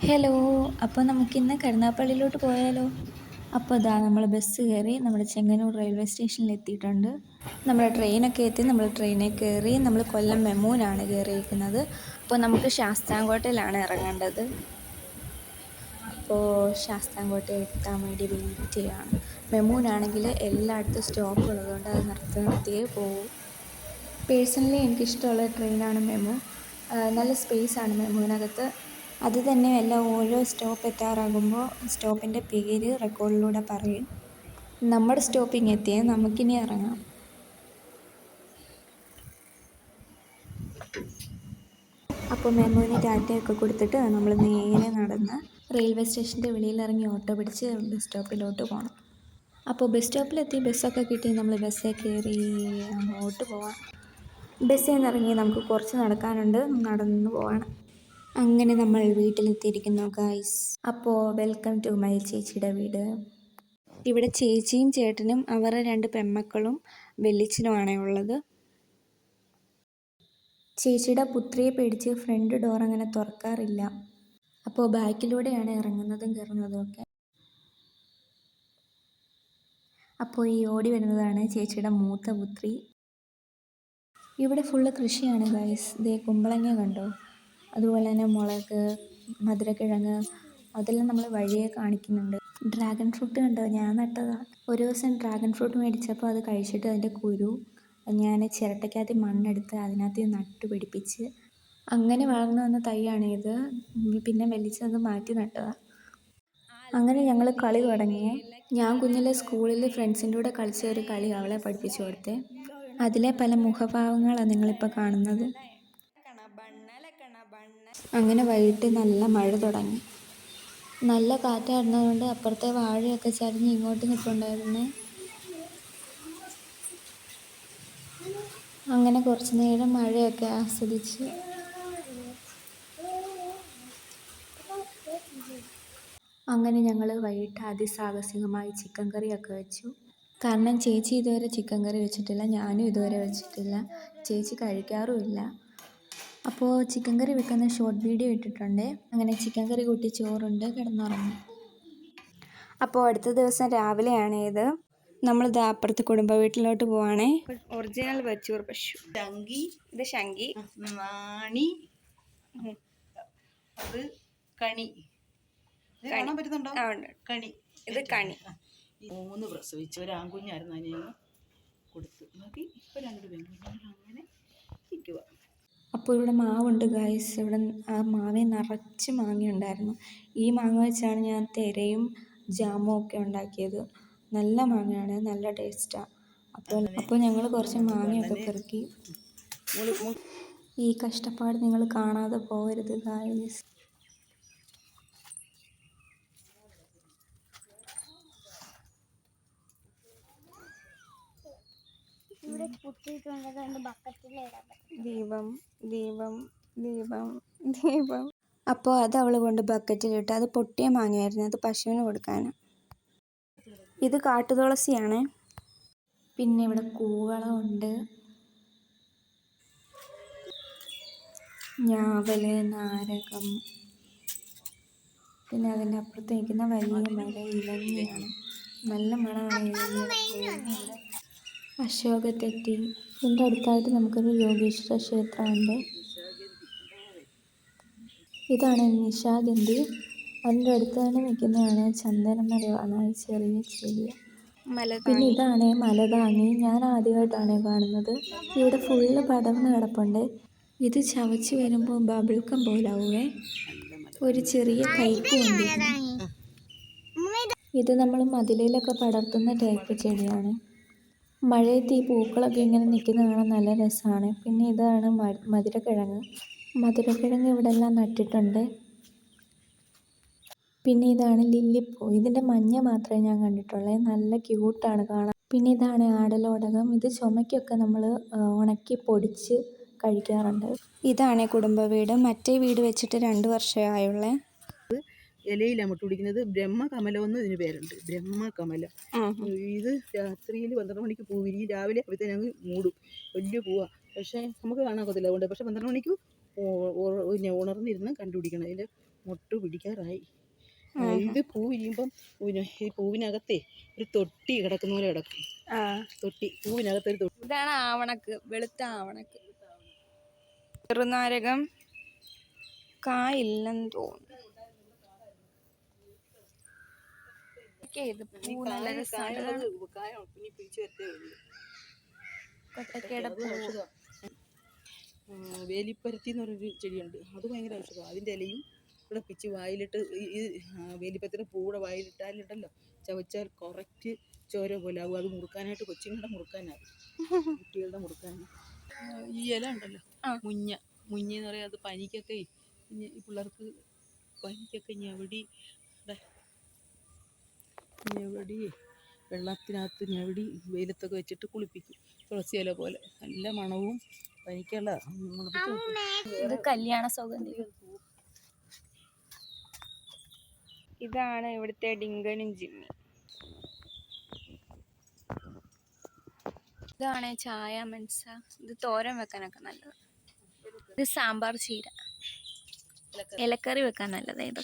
Hello. അപ്പോൾ നമുക്കിന്ന് കരുനാഗപ്പള്ളിയിലോട്ട് പോയാലോ? അപ്പോൾ ഇതാ നമ്മൾ ബസ് കയറി നമ്മുടെ ചെങ്ങന്നൂർ റെയിൽവേ സ്റ്റേഷനിൽ എത്തിയിട്ടുണ്ട്. നമ്മൾ ട്രെയിനൊക്കെ എത്തി, നമ്മൾ ട്രെയിനിൽ കയറി, നമ്മൾ കൊല്ലം മെമൂനാണ് കയറിയിരിക്കുന്നത്. അപ്പോൾ നമുക്ക് ശാസ്താംകോട്ടയിലാണ് ഇറങ്ങേണ്ടത്. അപ്പോൾ ശാസ്താംകോട്ടയിൽ എത്താൻ വേണ്ടി വെയിറ്റ് ചെയ്യുകയാണ്. മെമൂനാണെങ്കിൽ എല്ലായിടത്തും സ്റ്റോപ്പ് ഉള്ളതുകൊണ്ട് അത് നിർത്തിയേ പോകും. പേഴ്സണലി എനിക്കിഷ്ടമുള്ള ട്രെയിനാണ് മെമു. നല്ല സ്പേസാണ് മെമുവിനകത്ത്. അത് തന്നെയല്ല, ഓരോ സ്റ്റോപ്പ് എത്താറാകുമ്പോൾ സ്റ്റോപ്പിൻ്റെ പേര് റെക്കോർഡിലൂടെ പറയും. നമ്മുടെ സ്റ്റോപ്പിങ് എത്തിയേ, നമുക്കിനി ഇറങ്ങാം. അപ്പോൾ മെമുവിന് ടാറ്റയൊക്കെ കൊടുത്തിട്ട് നമ്മൾ നേരെ നടന്ന് റെയിൽവേ സ്റ്റേഷൻ്റെ വെളിയിലിറങ്ങി ഓട്ടോ പിടിച്ച് ബസ് സ്റ്റോപ്പിലോട്ട് പോകണം. അപ്പോൾ ബസ് സ്റ്റോപ്പിലെത്തി, ബസ്സൊക്കെ കിട്ടി, നമ്മൾ ബസ്സിൽ കയറി അങ്ങോട്ട് പോവാം. ബസ്സിൽ നിന്ന് ഇറങ്ങി നമുക്ക് കുറച്ച് നടക്കാനുണ്ട്, നടന്നു പോവാണ്. അങ്ങനെ നമ്മൾ വീട്ടിലെത്തിയിരിക്കുന്നു ഗൈസ്. അപ്പോൾ വെൽക്കം ടു മൈ ചേച്ചിയുടെ വീട്. ഇവിടെ ചേച്ചിയും ചേട്ടനും അവരുടെ 2 പെൺമക്കളും വെല്ലിച്ചനുമാണേ ഉള്ളത്. ചേച്ചിയുടെ പുത്രിയെ പേടിച്ച് ഫ്രണ്ട് ഡോർ അങ്ങനെ തുറക്കാറില്ല. അപ്പോൾ ബാക്കിലൂടെയാണ് ഇറങ്ങുന്നതും കയറുന്നതും ഒക്കെ. അപ്പോൾ ഈ ഓടി വരുന്നതാണ് ചേച്ചിയുടെ മൂത്ത പുത്രി. ഇവിടെ ഫുള്ള് കൃഷിയാണ് ഗൈസ്. ദേ കുമ്പളങ്ങ കണ്ടോ, അതുപോലെ തന്നെ മുളക്, മധുരക്കിഴങ്ങ്, അതെല്ലാം നമ്മൾ വഴിയെ കാണിക്കുന്നുണ്ട്. ഡ്രാഗൺ ഫ്രൂട്ട് കണ്ടോ, ഞാൻ നട്ടതാണ്. ഒരു ദിവസം ഡ്രാഗൺ ഫ്രൂട്ട് മേടിച്ചപ്പോൾ അത് കഴിച്ചിട്ട് അതിൻ്റെ കുരു ഞാൻ ചിരട്ടയ്ക്കകത്ത് മണ്ണെടുത്ത് അതിനകത്ത് നട്ടു പിടിപ്പിച്ച് അങ്ങനെ വളർന്നു വന്ന തൈയാണ് ഇത്. പിന്നെ വലിച്ചത് മാറ്റി നട്ടതാണ്. അങ്ങനെ ഞങ്ങൾ കളി തുടങ്ങിയേ. ഞാൻ കുഞ്ഞിലെ സ്കൂളിൽ ഫ്രണ്ട്സിൻ്റെ കൂടെ കളിച്ച ഒരു കളി അവളെ പഠിപ്പിച്ചു കൊടുത്തേ. അതിലെ പല മുഖഭാവങ്ങളാണ് നിങ്ങളിപ്പോൾ കാണുന്നത്. അങ്ങനെ വൈകിട്ട് നല്ല മഴ തുടങ്ങി. നല്ല കാറ്റായിരുന്നതുകൊണ്ട് അപ്പുറത്തെ വാഴയൊക്കെ ചരിഞ്ഞ് ഇങ്ങോട്ട് നിൽപ്പുണ്ടായിരുന്നേ. അങ്ങനെ കുറച്ച് നേരം മഴയൊക്കെ ആസ്വദിച്ച് അങ്ങനെ ഞങ്ങൾ വൈകിട്ട് അതിസാഹസികമായി ചിക്കൻ കറിയൊക്കെ വെച്ചു. കാരണം ചേച്ചി ഇതുവരെ ചിക്കൻ കറി വെച്ചിട്ടില്ല, ഞാനും ഇതുവരെ വെച്ചിട്ടില്ല, ചേച്ചി കഴിക്കാറുമില്ല. അപ്പോൾ ചിക്കൻ കറി വെക്കുന്ന ഷോർട്ട് വീഡിയോ ഇട്ടിട്ടുണ്ട്. അങ്ങനെ ചിക്കൻ കറി കൂട്ടി ചോറുണ്ട് കിടന്നുറങ്ങി. അപ്പോൾ അടുത്ത ദിവസം രാവിലെയാണ് ഇത്. നമ്മളിത് അപ്പുറത്ത് കുടുംബ വീട്ടിലോട്ട് പോവാണേ. ഒറിജിനൽ വച്ചൂർ പശു. ഇത് ശങ്കി, മാണി, അത് കണി. കാണാൻ പറ്റുന്നുണ്ടോ? കണി. ഇത് കണി. 3 പ്രസവിച്ചു. ഒരു ആൺകുഞ്ഞായിരുന്നു, അതിനെ കൊടുത്തു. നോക്കി ഇപ്പോൾ 2 പെൺകുഞ്ഞുങ്ങൾ അങ്ങനെ ഇരിക്കുക. അപ്പോൾ ഇവിടെ മാവുണ്ട് ഗൈസ്. ഇവിടെ ആ മാവേ നിറച്ച് മാങ്ങ ഉണ്ടായിരുന്നു. ഈ മാങ്ങ വെച്ചാണ് ഞാൻ തിരയും ജാമും ഒക്കെ ഉണ്ടാക്കിയത്. നല്ല മാങ്ങയാണ്, നല്ല ടേസ്റ്റാണ്. അപ്പോൾ ഞങ്ങൾ കുറച്ച് മാങ്ങയൊക്കെ പെറുക്കി. ഈ കഷ്ടപ്പാട് നിങ്ങൾ കാണാതെ പോകരുത് ഗൈസ്. ദീപം ദീപം ദീപം ദീപം. അപ്പോൾ അത് അവൾ കൊണ്ട് ബക്കറ്റിലിട്ട്. അത് പൊട്ടിയ മാങ്ങയായിരുന്നു, അത് പശുവിന് കൊടുക്കാൻ. ഇത് കാട്ടുതുളസിയാണ്. പിന്നെ ഇവിടെ കൂവളമുണ്ട്, ഞാവല്, നാരകം. പിന്നെ അതിൻ്റെ അപ്പുറത്ത് നിൽക്കുന്ന വലിയ മര ഇലഞ്ഞിയാണ്. നല്ല മണമാണ് ഇലഞ്ഞി. അശോകത്തെറ്റി. ഇതിൻ്റെ അടുത്തായിട്ട് നമുക്കൊരു യോഗീശ്വര ക്ഷേത്രമുണ്ട്. ഇതാണ് നിശാഗന്ധി. അതിൻ്റെ അടുത്ത് തന്നെ നിൽക്കുന്നതാണ് ചന്ദനമരമാണ്, ചെറിയ ചെടിയ. പിന്നെ ഇതാണ് മലതാങ്ങി. ഞാൻ ആദ്യമായിട്ടാണ് കാണുന്നത്. ഇവിടെ ഫുള്ള് പടർന്ന് കിടപ്പുണ്ട്. ഇത് ചവച്ച് വരുമ്പോൾ ബബിൾക്കം പോലാവുമേ. ഒരു ചെറിയ കയ്പുണ്ട്. ഇത് നമ്മൾ മതിലിലൊക്കെ പടർത്തുന്ന ടൈപ്പ് ചെടിയാണ്. മഴയത്ത് ഈ പൂക്കളൊക്കെ ഇങ്ങനെ നിൽക്കുന്ന കാണാൻ നല്ല രസമാണ്. പിന്നെ ഇതാണ് മധുരക്കിഴങ്ങ്. മധുരക്കിഴങ്ങ് ഇവിടെ എല്ലാം നട്ടിട്ടുണ്ട്. പിന്നെ ഇതാണ് ലില്ലിപ്പൂ. ഇതിൻ്റെ മഞ്ഞ മാത്രമേ ഞാൻ കണ്ടിട്ടുള്ളൂ, നല്ല ക്യൂട്ടാണ് കാണാൻ. പിന്നെ ഇതാണ് ആടലോടകം. ഇത് ചുമയ്ക്കൊക്കെ നമ്മൾ ഉണക്കി പൊടിച്ച് കഴിക്കാറുണ്ട്. ഇതാണ് കുടുംബ വീട്. മറ്റേ വീട് വെച്ചിട്ട് 2 വർഷമേ ആയുള്ളേ. ഇലയിലാണ് മുട്ട പിടിക്കുന്നത്. ബ്രഹ്മകമലം എന്ന് ഇതിന് പേരുണ്ട്, ബ്രഹ്മകമലം. ഇത് രാത്രിയിൽ 12 മണിക്ക് പൂ വിരിയും, രാവിലെ ആകുമ്പോഴത്തേനും അങ്ങ് മൂടും. വലിയ പൂവാണ്, പക്ഷേ നമുക്ക് കാണാൻ കൊത്തില്ല. അതുകൊണ്ട് പക്ഷേ 12 മണിക്ക് ഉണർന്നിരുന്ന് കണ്ടുപിടിക്കണം. അതിൻ്റെ മൊട്ട് പിടിക്കാറായി. ഇത് പൂ വിരിയുമ്പം ഈ പൂവിനകത്തെ ഒരു തൊട്ടി കിടക്കുന്ന പോലെ കിടക്കും. തൊട്ടി, പൂവിനകത്തൊരു തൊട്ടി. ഇതാണ് ആവണക്ക്, വെളുത്ത ആവണക്ക്. ചെറുനാരകം കായില്ലെന്ന് തോന്നുന്നു. വേലിപ്പരുത്തി എന്ന് പറഞ്ഞൊരു ചെടിയുണ്ട്, അത് ഭയങ്കര ഔഷധമാണ്. അതിൻ്റെ ഇലയും കൂടെ പിച്ച് വായിലിട്ട് ഈ വേലിപ്പത്തിൻ്റെ പൂടെ വായിലിട്ടാലുണ്ടല്ലോ, ചവച്ചാൽ കറക്റ്റ് ചോര പോലെ ആകും. അത് മുറുക്കാനായിട്ട് കൊച്ചുങ്ങളുടെ മുറുക്കാനാകും, കുട്ടികളുടെ മുറുക്കാൻ. ഈ ഇല ഉണ്ടല്ലോ, മുഞ്ഞ എന്ന് പറയാം. അത് പനിക്കൊക്കെ ഈ പിള്ളേർക്ക് പനിക്കൊക്കെ ഞവടി വെള്ളത്തിനകത്ത് ഞവടി വെയിലത്തൊക്കെ വെച്ചിട്ട് കുളിപ്പിക്കും. തുളസി ഇല പോലെ നല്ല മണവും പനിക്കുള്ള. ഇത് കല്യാണ സൗഗന്ധികം. ഇതാണ് ഇവിടുത്തെ ഡിങ്കനും ജിമ്മി. ഇതാണ് ചായ മനസ്സ. ഇത് തോരൻ വെക്കാനൊക്കെ നല്ലത്. ഇത് സാമ്പാർ ചീര, ഇലക്കറി വെക്കാൻ നല്ലത്. ഇത്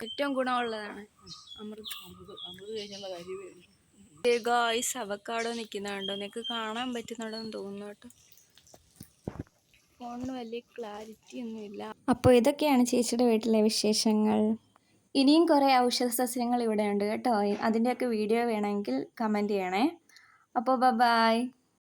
ഏറ്റവും ഗുണമുള്ളതാണ്. അമൃത് കഴിഞ്ഞുള്ള കാര്യമേ ഉള്ളൂ. ഗായ്സ്, അവക്കാടോ നിൽക്കുന്നുണ്ടോ? നിനക്ക് കാണാൻ പറ്റുന്നുണ്ടെന്ന് തോന്നുന്നു കേട്ടോ. ഫോണിന് വലിയ ക്ലാരിറ്റി ഒന്നുമില്ല. അപ്പോൾ ഇതൊക്കെയാണ് ചേച്ചിയുടെ വീട്ടിലെ വിശേഷങ്ങൾ. ഇനിയും കുറേ ഔഷധ സസ്യങ്ങൾ ഇവിടെ ഉണ്ട് കേട്ടോ. അതിൻ്റെയൊക്കെ വീഡിയോ വേണമെങ്കിൽ കമൻറ്റ് ചെയ്യണേ. അപ്പോൾ ബൈ.